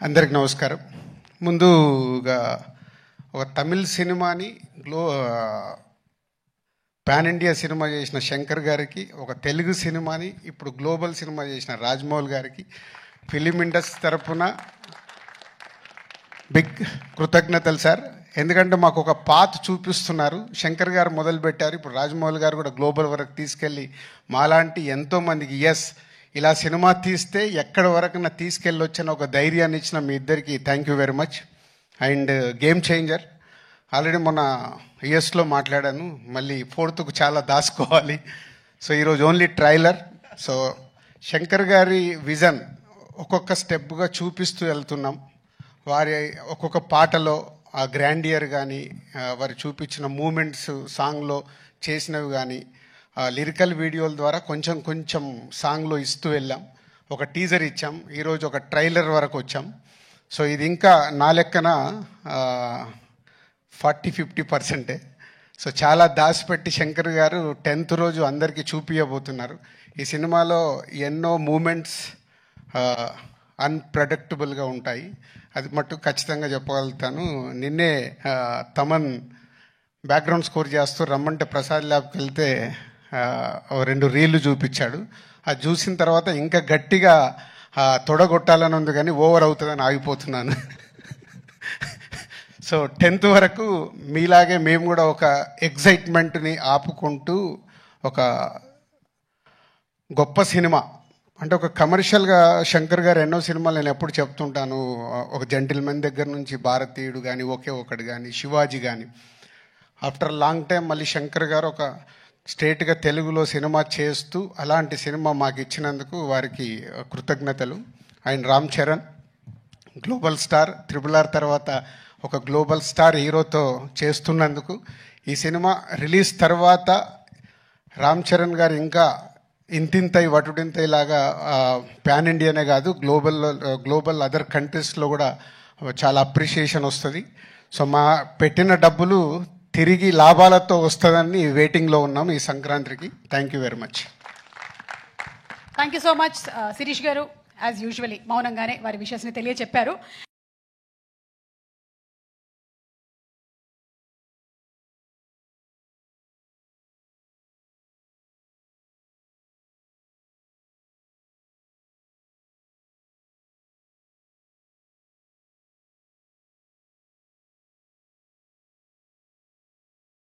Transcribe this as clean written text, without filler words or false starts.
అందరికి నమస్కారం. ముందుగా ఒక తమిళ్ సినిమాని పాన్ ఇండియా సినిమా చేసిన శంకర్ గారికి, ఒక తెలుగు సినిమాని ఇప్పుడు గ్లోబల్ సినిమా చేసిన రాజమౌళి గారికి ఫిలిం ఇండస్ట్రీ తరఫున బిగ్ కృతజ్ఞతలు సార్. ఎందుకంటే మాకు ఒక పాత్ చూపిస్తున్నారు. శంకర్ గారు మొదలుపెట్టారు, ఇప్పుడు రాజమౌళి గారు కూడా గ్లోబల్ వరకు తీసుకెళ్ళి మాలాంటి ఎంతోమందికి ఇలా సినిమా తీస్తే ఎక్కడి వరకు నా తీసుకెళ్ళొచ్చిన ఒక ధైర్యాన్ని ఇచ్చిన మీ ఇద్దరికి thank you very much. And game changer already మొన్న యుఎస్లో మాట్లాడాను, మళ్ళీ ఫోర్త్కు చాలా దాచుకోవాలి. సో ఈరోజు ఓన్లీ ట్రైలర్. సో శంకర్ గారి విజన్ ఒక్కొక్క స్టెప్గా చూపిస్తూ వెళ్తున్నాం. వారి ఒక్కొక్క పాటలో ఆ గ్రాండియర్ కానీ, వారు చూపించిన మూమెంట్స్ సాంగ్లో చేసినవి కానీ, లిరికల్ వీడియోల ద్వారా కొంచెం కొంచెం సాంగ్లో ఇస్తూ వెళ్ళాం. ఒక టీజర్ ఇచ్చాం, ఈరోజు ఒక ట్రైలర్ వరకు వచ్చాం. సో ఇది ఇంకా నా లెక్కన 40-50%. సో చాలా దాచిపెట్టి శంకర్ గారు 10th రోజు అందరికీ చూపించబోతున్నారు. ఈ సినిమాలో ఎన్నో మూమెంట్స్ అన్ప్రెడిక్టబుల్గా ఉంటాయి, అది మట్టు ఖచ్చితంగా చెప్పగలుగుతాను. నిన్నే తమన్ బ్యాక్గ్రౌండ్ స్కోర్ చేస్తూ రమ్మంటే ప్రసాద్ ల్యాబ్కి వెళ్తే 2 రీళ్లు చూపించాడు. అది చూసిన తర్వాత ఇంకా గట్టిగా తొడగొట్టాలని ఉంది, కానీ ఓవర్ అవుతుందని ఆగిపోతున్నాను. సో 10th వరకు మీలాగే మేము కూడా ఒక ఎగ్జైట్మెంట్ని ఆపుకుంటూ ఒక గొప్ప సినిమా అంటే ఒక కమర్షియల్గా శంకర్ గారు ఎన్నో సినిమాలు నేను ఎప్పుడు చెప్తుంటాను. ఒక జెంటిల్మెన్ దగ్గర నుంచి భారతీయుడు కానీ, ఒకే ఒకటి కానీ, శివాజీ కానీ, ఆఫ్టర్ లాంగ్ టైం మళ్ళీ శంకర్ గారు ఒక స్ట్రేట్గా తెలుగులో సినిమా చేస్తూ అలాంటి సినిమా మాకు ఇచ్చినందుకు వారికి కృతజ్ఞతలు. And Ram Charan global star, RRR తర్వాత ఒక గ్లోబల్ స్టార్ హీరోతో చేస్తున్నందుకు, ఈ సినిమా రిలీజ్ తర్వాత రామ్ చరణ్ గారు ఇంకా ఇంతింతై వటుడింతై లాగా పాన్ ఇండియానే కాదు గ్లోబల్ అదర్ కంట్రీస్లో కూడా చాలా అప్రిషియేషన్ వస్తుంది. సో మా పెట్టిన డబ్బులు తిరిగి లాభాలతో వస్తుందని వెయిటింగ్లో ఉన్నాం ఈ సంక్రాంతికి. Thank you very much. Thank you so much Shirish గారు. యాజ్ యూజువలీ మౌనంగానే వారి విషయాన్ని తెలియచెప్పారు.